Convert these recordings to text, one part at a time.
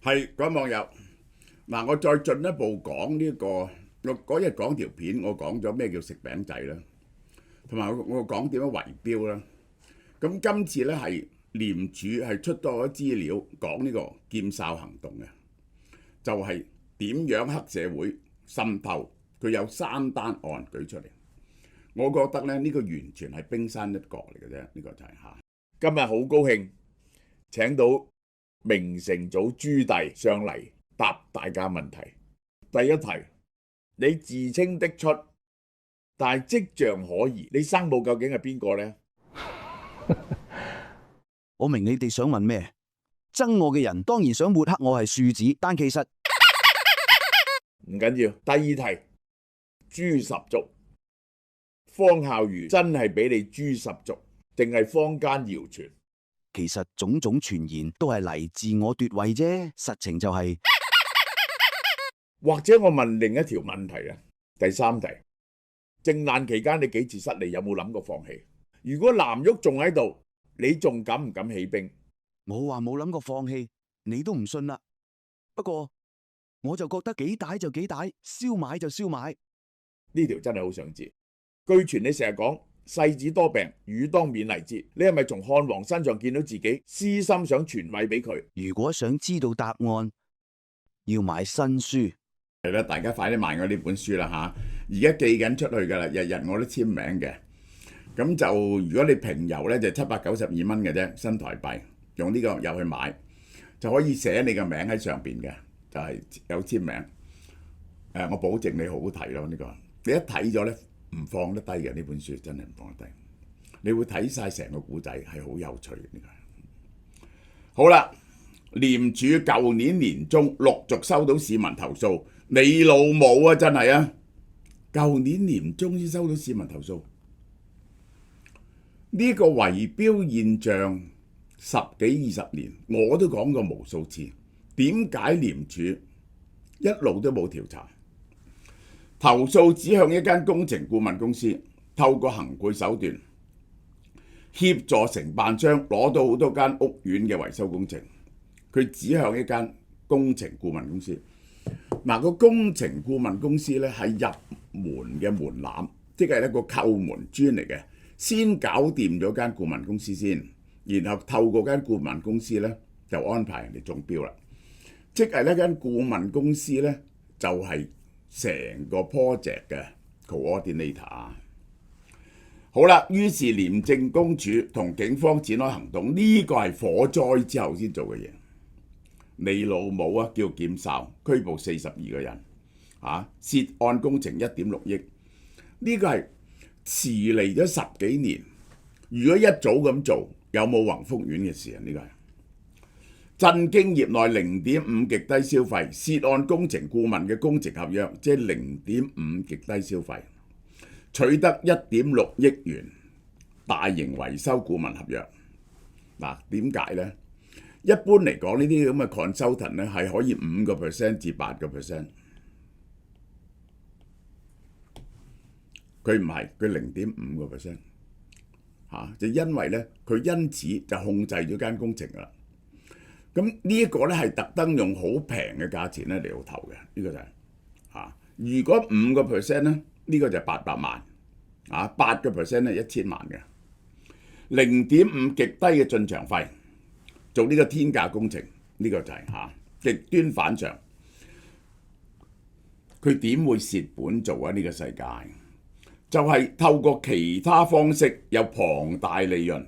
係各位網友，嗱，我再進一步講呢個，我嗰日講條片，我講咗咩叫食餅仔啦，同埋我講點樣圍標啦。咁今次咧係廉署係出多咗資料講呢個劍哨行動嘅，就係點樣黑社會滲透，佢有3單案舉出嚟。我覺得咧呢個完全係冰山一角嚟嘅啫，呢個就係嚇。今日好高興請到明成祖朱棣上嚟答大家問題。第一題，你自稱的出，但係跡象可疑，你生母究竟係邊個呢？我明你哋想問咩？憎我嘅人當然想抹黑我係庶子，但其實唔緊要。第二題，豬十足，方孝孺真係俾你豬十足，定係坊間謠傳？其實種種傳言都係嚟自我奪位啫，實情就係。或者我問另一條問題啊，第三題，靖難期間你幾次失利，有冇諗過放棄？如果藍玉仲喺度，你仲敢唔敢起兵？我話冇諗過放棄，你都唔信啦。不過我就覺得幾大就幾大，燒賣就燒賣。呢條真係好想知。據傳你成日講世子多病，汝當勉勵之。你係咪從漢王身上見到自己私心想傳位俾佢？如果想知道答案，要買新書。係啦，大家快啲買我呢本書啦嚇！而家寄緊出去㗎啦，日日我都簽名嘅。咁就如果你平郵咧就792蚊嘅啫，新台幣，用呢個入去買就可以寫你個名喺上邊嘅，就係有簽名。我保證你好好睇咯，呢個你一睇咗咧唔放得低嘅，呢本書真係唔放得低。你會睇晒成個故仔，係好有趣嘅呢個。好啦，廉署舊年年中陸續收到市民投訴，你老母啊真係啊！舊年年中先收到市民投訴。呢個圍標現象10幾20年，我都講過無數次。點解廉署一路都冇調查？投訴指向一間工程顧問公司，透過行賄手段協助承辦商攞到好多間屋苑嘅維修工程。佢指向一間工程顧問公司。嗱，個工程顧問公司咧係入門嘅門檻，即係一個叩門磚嚟嘅。先搞掂咗間顧問公司先，然後透過間顧問公司咧就安排人哋中標啦。即係呢間顧問公司咧就係成個 project 嘅 coordinator。好啦，於是廉政公署同警方展開行動，呢個係火災之後先做嘅嘢。你老母啊，叫劍哨，拘捕42個人，涉案工程1.6億，呢個係遲嚟咗10幾年。如果一早咁做，有冇宏福苑嘅事啊？呢個係震驚業內0.5極低消費，涉案工程顧問嘅工程合約即係0.5極低消費，取得1.6億元大型維修顧問合約。嗱，點解呢？一般嚟講，呢啲咁嘅 consultant 咧係可以5% 至8%，佢唔係，佢0.5%，就因為咧佢因此就控制咗間工程啦。咁呢一個咧係特登用好平嘅價錢咧嚟到投嘅，呢個就係如果5%咧，呢個就800萬，8% 咧1000萬嘅，0.5極低嘅進場費。做呢個天價工程，呢個就係極端反常。佢點會蝕本做啊？呢個世界就係透過其他方式有龐大利潤。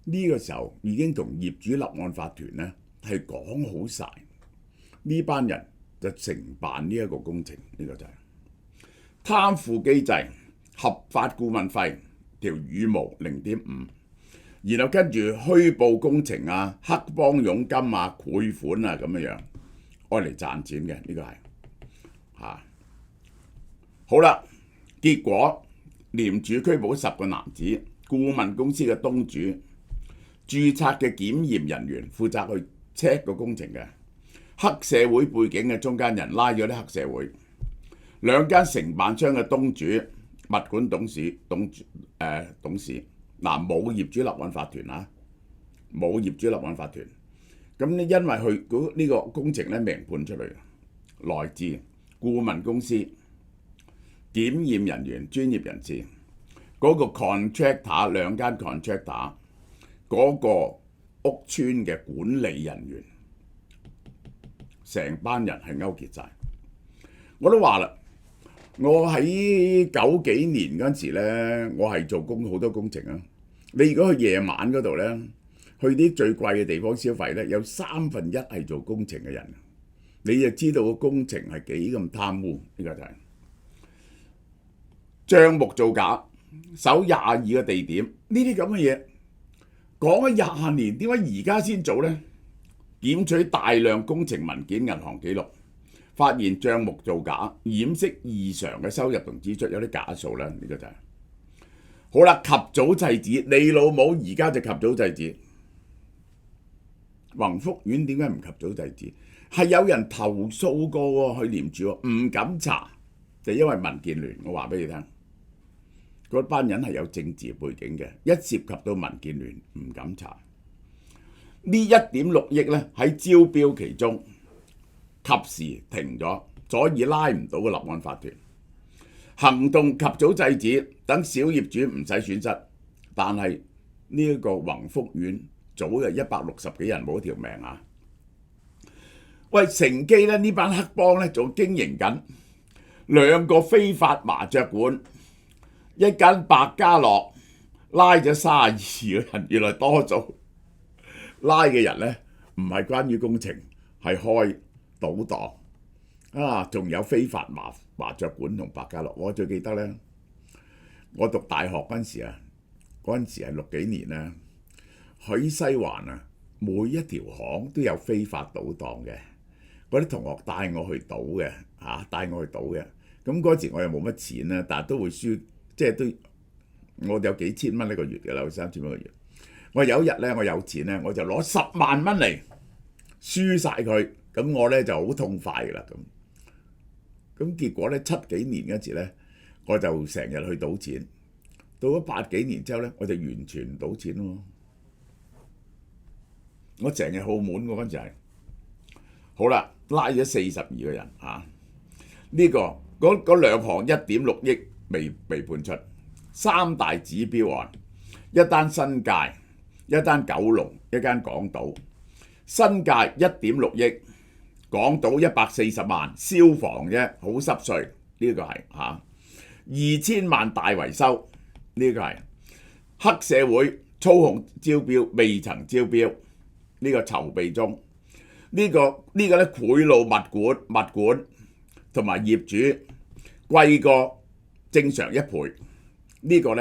呢個時候已經同業主立案法團咧係講好晒，呢班人就承辦呢一個工程。呢個就係貪腐機制，合法顧問費條羽毛0.5。然後跟住虛報工程啊、黑幫佣金啊、賄款啊咁樣，愛嚟賺錢嘅，呢個係好啦。結果廉署拘捕10個男子，顧問公司嘅東主、註冊嘅檢驗人員負責去 check 個工程嘅，黑社會背景嘅中間人拉咗啲黑社會，2間承辦商嘅東主、物管董事、董事。嗱，冇業主立案法團冇業主立案法團，咁呢，因為佢呢個工程咧明判出嚟，來自顧問公司、檢驗人員、專業人士，嗰個 contractor 兩間 contractor 嗰個屋村嘅管理人員，成班人係勾結晒。我都話啦，我喺90幾年嗰陣時咧，我係做好多工程啊。你如果去夜晚嗰度咧，去啲最貴嘅地方消費咧，有1/3係做工程嘅人，你就知道個工程係幾咁貪污。呢個就係帳目造假，守22個地點，呢啲咁嘅嘢講咗20年，點解而家先做呢？檢取大量工程文件、銀行記錄，發現帳目造假、掩飾異常嘅收入同支出，有啲假數啦。呢個就係好啦，及早制止，你老母而家就及早制止。宏福苑點解唔及早制止？係有人投訴過喎，去廉署唔敢查，就因為民建聯。我話俾你聽，嗰班人係有政治背景嘅，一涉及到民建聯唔敢查。呢1.6億咧喺招標期中及時停咗，所以拉唔到個立案法團。行動及早制止，等小業主唔使損失。但係呢一個宏福苑早就160幾人冇條命啊！喂，乘機咧呢班黑幫咧仲經營緊2個非法麻雀館，一間百家樂拉咗32個人，原來多數拉嘅人咧唔係關於工程，係開賭檔啊！仲有非法麻雀館同百家樂。我最記得咧，我讀大學嗰陣時啊，嗰陣時係60幾年啦，喺西環啊，每一條巷都有非法賭檔嘅。嗰啲同學帶我去賭嘅，帶我去賭嘅。咁嗰時我又冇乜錢啦，但係都會輸，即係都我有幾千蚊一個月嘅啦，3000蚊一個月。我有一日咧，我有錢咧，我就攞10萬蚊嚟輸晒佢，咁我咧就好痛快㗎啦。咁結果咧7幾年嗰時咧，我就成日去賭錢。到咗8幾年之後咧，我就完全唔賭錢咯。我成日澳門嗰陣就係好啦，拉咗42個人啊！呢個嗰兩項1.6億未判出，3大指標案，一單新界，一單九龍，一間港島。新界1.6億，港島140萬，消防啫，好濕碎。呢個係2000萬大維修，呢個係黑社會操控招標，未曾招標，呢個籌備中。呢個咧賄賂物管同埋業主貴過正常1倍。呢個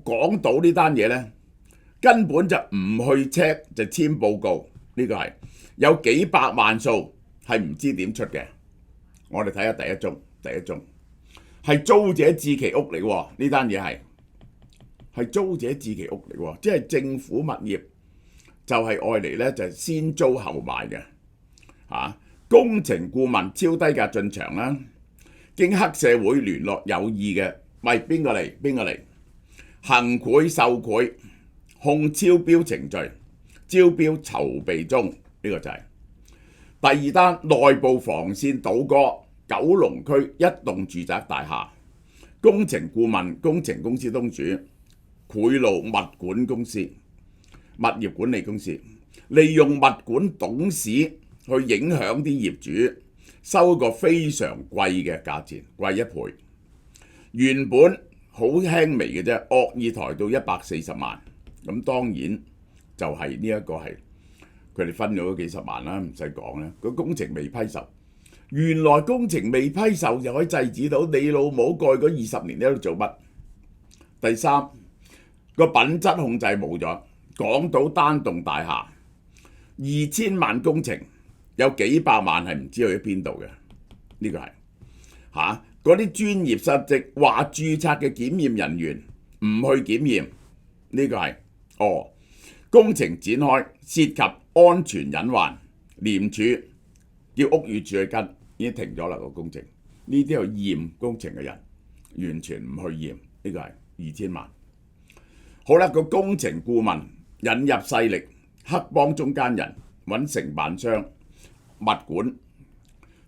港島呢單嘢咧根本就唔去 check 就簽報告。呢個係有幾百萬數係唔知點出嘅。我哋睇下第一宗係租者置其屋嚟喎。呢單嘢係租者置其屋嚟喎，即係政府物業。就係愛嚟咧，就係先租後賣嘅工程顧問超低價進場啦，經黑社會聯絡有意嘅，喂，邊個嚟？行賄受賄，控超標程序，招標籌備中。呢個就係第二單，內部防線倒戈，九龍區一棟住宅大廈，工程顧問工程公司東主賄賂物管公司。物業管理公司利用物管董事去影響啲業主，收個非常貴嘅價錢，貴1倍。原本好輕微嘅啫，惡意抬到140萬。咁當然就係呢一個係佢哋分咗嗰幾十萬啦，唔使講啦。個工程未批售，原來工程未批售就可以制止到你老母過去嗰20年喺度做乜？第三個品質控制冇咗。港島單棟大廈2000萬工程，有幾百萬係唔知去咗邊度嘅。呢個係嗰啲專業失職，話註冊嘅檢驗人員唔去檢驗。呢個係工程展開涉及安全隱患，廉署叫屋宇署去跟，已經停咗啦個工程。呢啲係驗工程嘅人完全唔去驗。呢個係2000萬。好啦，個工程顧問引入勢力，黑幫中間人揾承辦商、物管、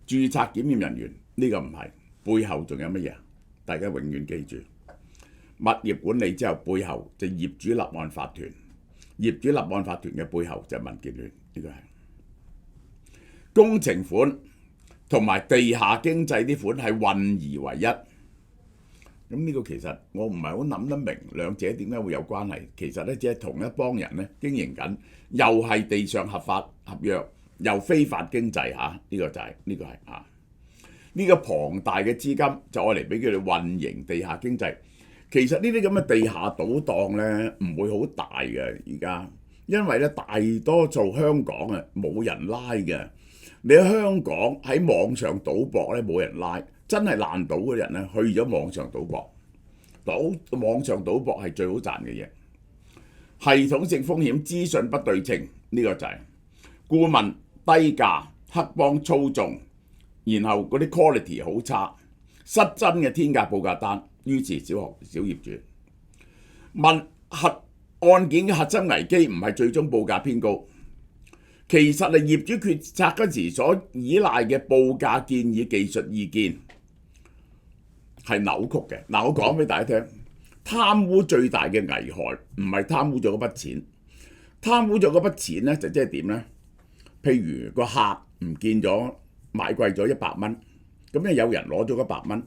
註冊檢驗人員，呢個唔係，背後仲有乜嘢？大家永遠記住，物業管理之後背後就業主立案法團，業主立案法團嘅背後就係民建聯，呢個係工程款同埋地下經濟啲款係混而為一。咁呢個其實我唔係好諗得明兩者點解會有關係。其實咧，只係同一幫人咧經營緊，又係地上合法合約，又非法經濟嚇。呢個就係呢個係啊。呢個龐大嘅資金就愛嚟俾佢哋運營地下經濟。其實呢啲咁嘅地下賭檔咧唔會好大嘅而家，因為咧大多數香港啊冇人拉嘅。你喺香港喺網上賭博咧冇人拉。真係爛賭嘅人咧，去咗網上賭博，網上賭博係最好賺嘅嘢。系統性風險、資訊不對稱，呢個就係顧問低價、黑幫操縱，然後嗰啲 quality 好差，失真嘅天價報價單，於是小業主問案件嘅核心危機唔係最終報價偏高，其實係業主決策嗰時所依賴嘅報價建議、技術意見。係扭曲嘅。嗱，我講俾大家聽，貪污最大嘅危害唔係貪污咗嗰筆錢，貪污咗嗰筆錢咧就即係點咧？譬如個客唔見咗，買貴咗100蚊，咁咧有人攞咗100蚊，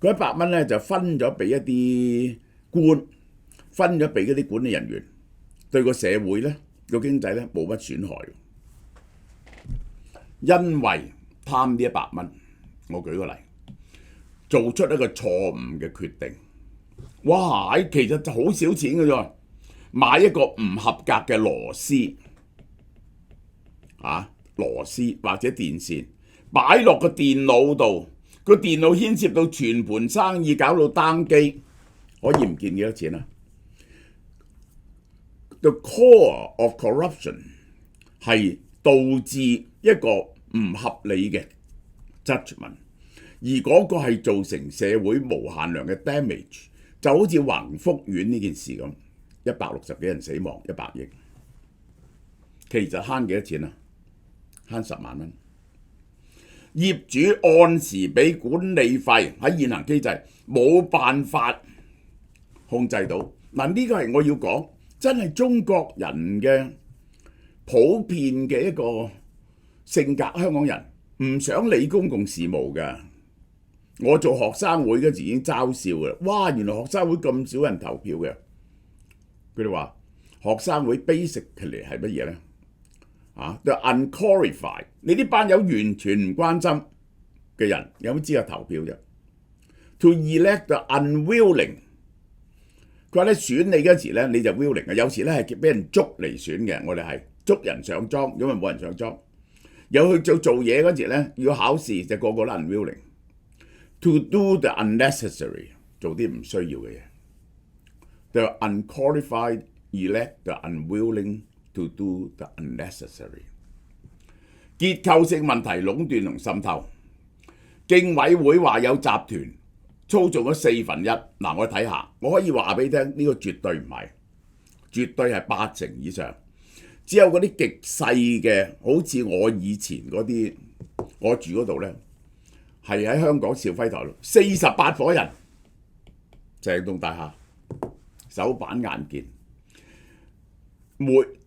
嗰100蚊咧就分咗俾一啲官，分咗俾嗰啲管理人員，對個社會咧個經濟咧冇乜損害，因為貪呢100蚊。我舉個例。做出一個錯誤嘅決定，哇！其實就好少錢嘅啫，買一個唔合格嘅螺絲，螺絲或者電線擺落個電腦度，個電腦牽涉到全盤生意，搞到單機，可以唔見幾多錢啊？ The core of corruption 係導致一個唔合理嘅 judgment。而嗰個係造成社會無限量嘅 damage， 就好似宏福苑呢件事咁，160幾人死亡，100億，其實慳幾多錢啊？慳10萬蚊。業主按時俾管理費，喺現行機制冇辦法控制到。嗱，呢個係我要講，真係中國人嘅普遍嘅一個性格，香港人唔想理公共事務㗎。我做學生會嗰時已經嘲笑㗎啦，哇！原來學生會咁少人投票嘅。佢哋話學生會 basically 係乜嘢咧？The unqualified， 你呢班友完全唔關心嘅人有冇資格投票啫 ？To elect the unwilling， 佢話咧選你嗰時咧你就 willing 嘅，有時咧係俾人捉嚟選嘅。我哋係捉人上莊，因為冇人上莊。有去做嘢嗰時咧要考試，就個個都 unwilling。To do the unnecessary， 做啲唔需要嘅嘢。The unqualified elect the unwilling to do the unnecessary。結構性問題壟斷同滲透，競委會話有集團操縱咗1/4。嗱，我睇下，我可以話俾你聽，呢個絕對唔係，絕對係80%以上。只有嗰啲極細嘅，好似我以前嗰啲，我住嗰度咧。係喺香港兆輝台48伙人，鄭棟大廈手板眼見，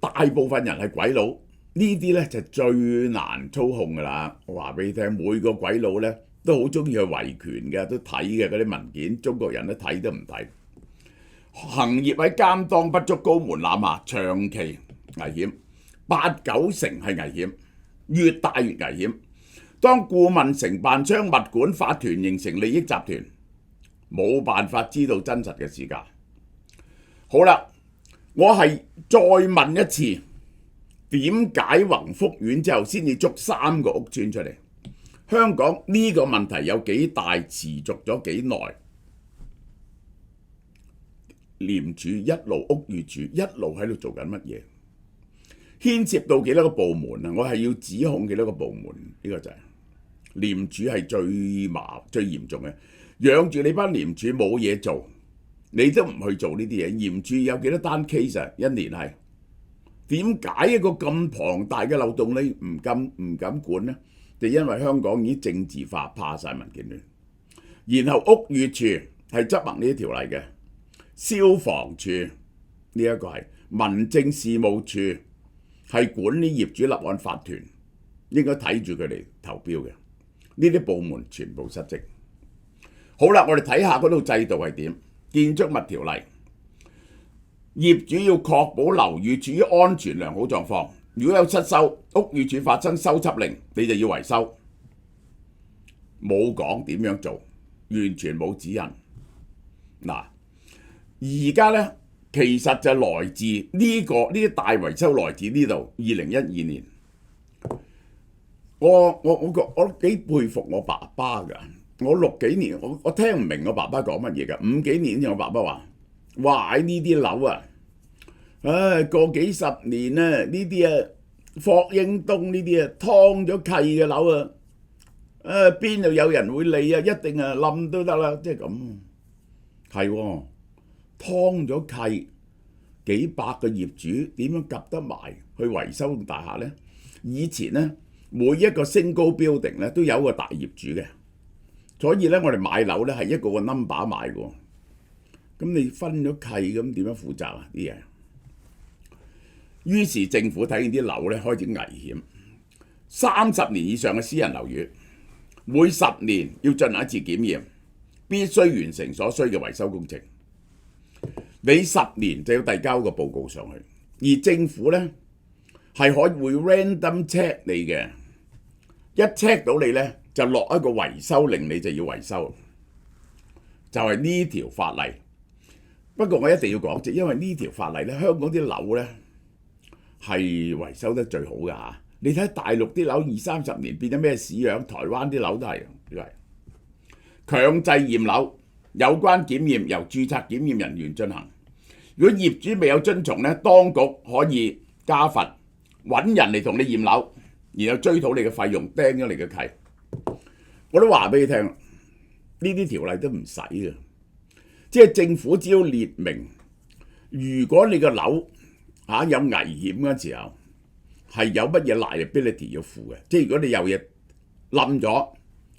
大部分人係鬼佬，呢啲咧就最難操控㗎啦。我話俾你聽，每個鬼佬咧都好中意去維權嘅，都睇嘅嗰啲文件，中國人都睇都唔睇。行業喺監當不足、高門檻下，長期危險，8-9成係危險，越大越危險。當顧問、承辦商、物管、法團形成利益集團，冇辦法知道真實嘅市價。好啦，我係再問一次，點解宏福苑之後先至捉3個屋邨出嚟？香港呢個問題有幾大？持續咗幾耐？廉署一路、屋宇署一路喺度做緊乜嘢？牽涉到幾多個部門啊？我係要指控幾多個部門？呢個就係廉署係最嚴重嘅，養住你班廉署冇嘢做，你都唔去做呢啲嘢。廉署有幾多單 case 啊？一年係點解一個咁龐大嘅漏洞你唔敢管呢？就因為香港已經政治化，怕晒民建聯。然後屋宇署係執行呢啲條例嘅，消防處呢一個係民政事務處係管理業主立案法團，應該睇住佢哋投標嘅。呢啲部門全部失職。好啦，我哋睇下嗰套制度係點。建築物條例，業主要確保樓宇處於安全良好狀況。如果有失修，屋宇署發生修葺令，你就要維修。冇講點樣做，完全冇指引。嗱，而家呢，其實就來自呢啲大維修來自呢度。2012年，我幾佩服我爸爸㗎。我6幾年，我聽唔明我爸爸講乜嘢㗎。5幾年前我爸爸話：哇！呢啲樓啊，過幾十年啊，呢啲霍英東呢啲劏咗契嘅樓啊，邊度有人會理啊？一定冧都得啦，即係咁。係喎，劏咗契，幾百個業主點樣夾得埋去維修大廈呢？以前呢，每一個single building咧都有個大業主嘅。所以咧，我哋買樓咧係一個 number 買嘅，咁你分咗契咁點樣負責啊啲嘢？於是政府睇見啲樓咧開始危險，30年以上嘅私人樓宇，每10年要進行一次檢驗，必須完成所需嘅維修工程。你10年就要遞交個報告上去，而政府咧係可以會 random check 你嘅，一 check 到你咧，就落一個維修令，你就要維修，就係呢條法例。不過我一定要講，就因為呢條法例咧，香港啲樓咧係維修得最好㗎嚇。你睇大陸啲樓20-30年變咗咩屎樣，台灣啲樓都係，強制驗樓，有關檢驗由註冊檢驗人員進行。如果業主未有遵從咧，當局可以加罰，揾人嚟同你驗樓，然後追討你嘅費用，釘咗你嘅契。我都話俾你聽，呢啲條例都唔使嘅，即係政府只要列明，如果你個樓有危險嗰時候，係有乜嘢 liability 要負嘅，即係如果你有嘢冧咗，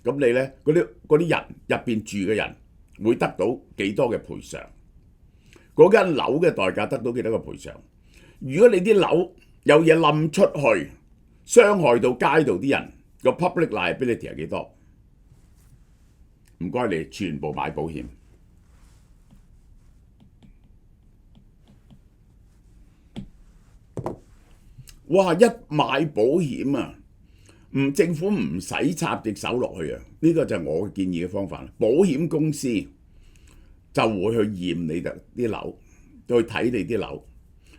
咁你咧嗰啲人入邊住嘅人會得到幾多嘅賠償？嗰間樓嘅代價得到幾多個賠償？如果你啲樓有嘢冧出去，傷害到街道啲人，個 public liability 係幾多？唔該你全部買保險。哇！一買保險啊，政府唔使插隻手落去啊！呢個就係我建議嘅方法。保險公司就會去驗你啲樓，去睇你啲樓。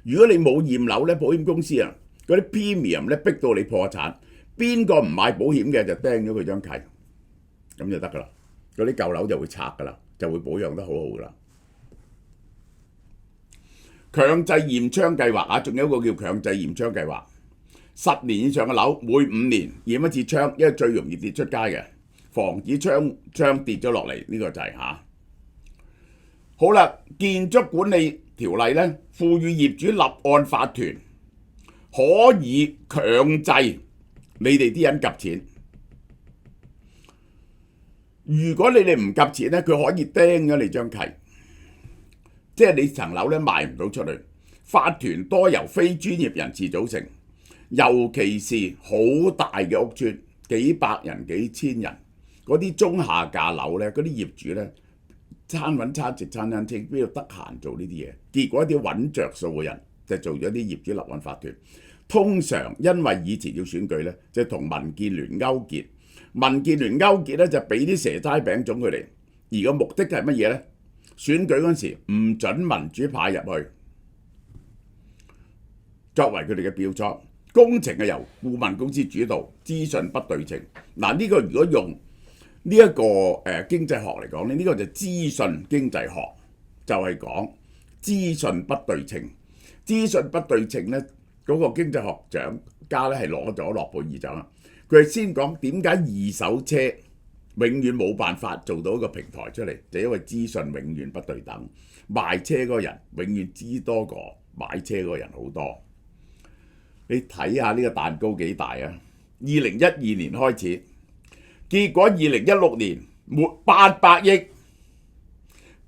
如果你冇驗樓咧，保險公司啊嗰啲 premium 咧逼到你破產，邊個唔買保險嘅就釘咗佢張契，咁就得噶啦。嗰啲舊樓就會拆噶啦，就會保養得好好噶啦。強制驗窗計劃啊，仲有一個叫強制驗窗計劃。10年以上嘅樓，每5年驗一次窗，因為最容易跌出街嘅，防止窗跌咗落嚟。呢個就係嚇。好啦，建築管理條例咧，賦予業主立案法團可以強制你哋啲人夾錢。如果你哋唔夾錢咧，佢可以釘咗你張契。即係你層樓咧賣唔到出去，法團多由非專業人士組成，尤其是好大嘅屋邨，幾百人、幾千人，嗰啲中下價樓咧，嗰啲業主咧餐揾餐食餐餐清，邊度得閒做呢啲嘢？結果一啲揾着數嘅人就做咗啲業主立案法團。通常因為以前要選舉咧，就同民建聯勾結，民建聯勾結咧就俾啲蛇齋餅種佢哋，而個目的係乜嘢咧？選舉嗰時唔准民主派入去，作為佢哋嘅票倉。工程係由顧問公司主導，資訊不對稱。嗱，呢個如果用呢一個經濟學嚟講咧，呢個就資訊經濟學，就係講資訊不對稱。資訊不對稱咧，嗰個經濟學獎家咧係攞咗諾貝爾獎啦。佢係先講點解二手車永遠冇辦法做到一個平台出嚟，就因為資訊永遠不對等，賣車嗰個人永遠知多過買車嗰個人好多。你睇下呢個蛋糕幾大啊！2012年開始，結果2016年沒800億、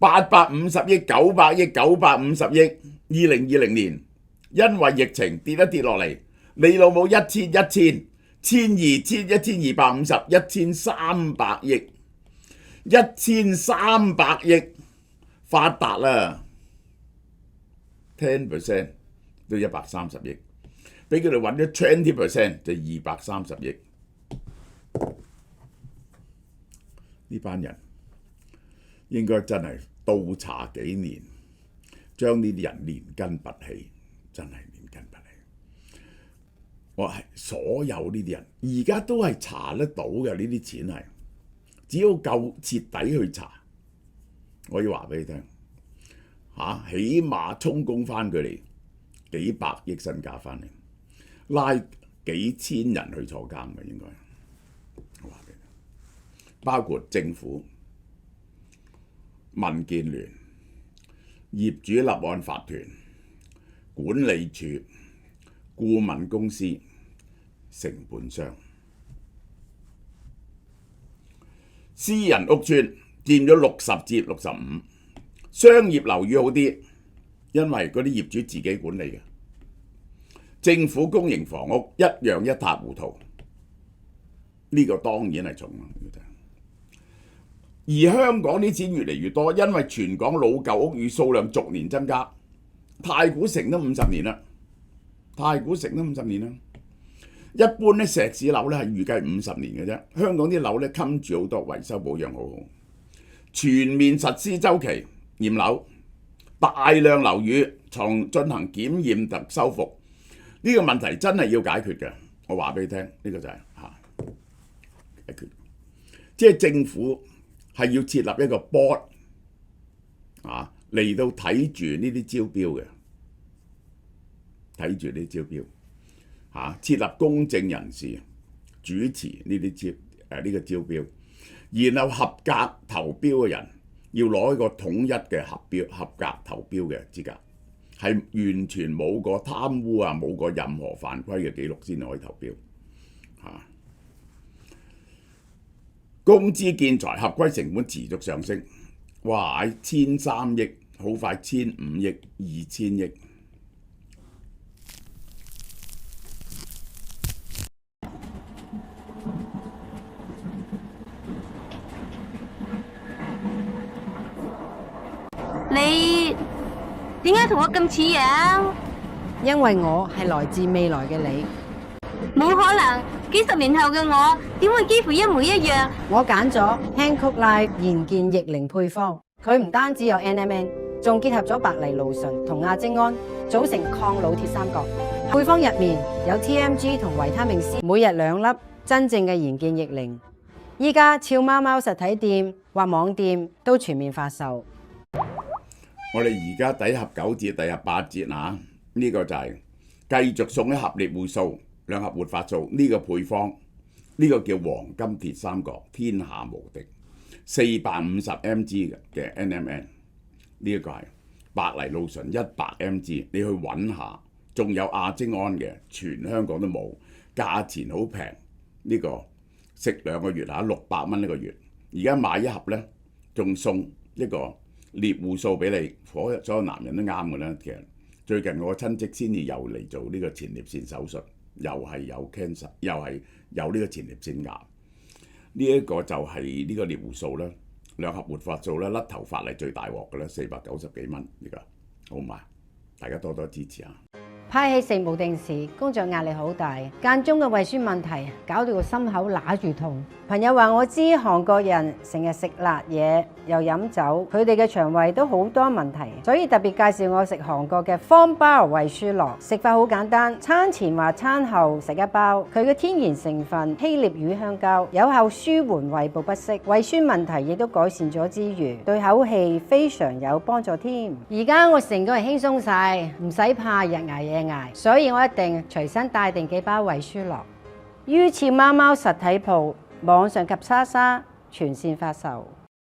850億、900億、950億。2020年因為疫情跌一跌落嚟，你老母1000、1000、1200、1250、1300億，1300億發達啦，10% 都130億。俾佢哋揾咗 20% 就230億，呢班人應該真係倒查幾年，將呢啲人連根拔起，真係連根拔起。我係所有呢啲人而家都係查得到嘅，呢啲錢係只要夠徹底去查，我要話俾你聽起碼充公翻佢哋幾百億身價翻嚟。拉幾千人去坐監嘅應該，我話俾你，包括政府、民建聯、業主立案法團、管理處、顧問公司、承判商、私人屋邨佔咗60至65%，商業樓宇好啲，因為嗰啲業主自己管理嘅。政府公營房屋一樣一塌糊塗，呢個當然係重啦。而香港啲錢越嚟越多，因為全港老舊屋宇數量逐年增加。太古城都50年啦，一般咧石屎樓咧係預計50年嘅啫。香港啲樓咧襟住好多，維修保養好好，全面實施週期驗樓，大量樓宇從進行檢驗同修復。呢個問題真係要解決嘅，我話俾你聽，呢個就係解決。即係政府係要設立一個 board 嚟到睇住呢啲招標嘅，睇住呢啲招標設立公正人士主持呢啲呢個招標，然後合格投標嘅人要攞一個統一嘅合格投標嘅資格。係完全冇過貪污冇過任何犯規嘅記錄先可以投標工資建材合規成本持續上升，哇！1003億，好快1500億、2000億。你點解同我咁似樣？因為我係來自未來嘅你，冇可能，幾十年後嘅我點會幾乎一模一樣？我揀咗 Hankook Life 賢健逆齡配方，佢唔單止有 NMN， 仲結合咗白藜蘆醇同亞精胺，組成抗老鐵三角。配方入面有 TMG 同維他命 C， 每日2粒，真正嘅賢健逆齡。依家俏貓貓實體店或網店都全面發售。我哋而家第一盒9折，第二盒8折呢個就係繼續送一盒獵戶素、2盒活發素，呢個配方呢個叫黃金鐵三角，天下無敵，450mg 嘅 NMN， 呢一個係白藜蘆醇100mg， 你去揾下，仲有亞精胺嘅，全香港都冇，價錢好平，呢個食2個月600蚊一個月，而家買一盒呢，仲送一個獵戶素俾你，所有男人都啱嘅啦。其實最近我個親戚先至又嚟做呢個前列腺手術，又係有 cancer， 又係有呢個前列腺癌。呢一個就係呢個獵戶素啦，2盒活發素啦，甩頭髮係最大鑊嘅啦，490幾蚊而家，好嘛？大家多多支持啊！拍戲食無定時，工作壓力好大，間中嘅胃酸問題搞到個心口揦住痛。朋友話我知韓國人成日食辣嘢又飲酒，佢哋嘅腸胃都好多問題，所以特別介紹我食韓國嘅方包胃舒樂。食法好簡單，餐前或餐後食一包。佢嘅天然成分希臘乳香膠，有效舒緩胃部不適，胃酸問題亦都改善咗之餘，對口氣非常有幫助添。而家我成個人輕鬆晒，唔使怕日捱夜捱，所以我一定隨身帶定幾包胃舒樂。於俏貓貓實體鋪、網上及莎莎全線發售。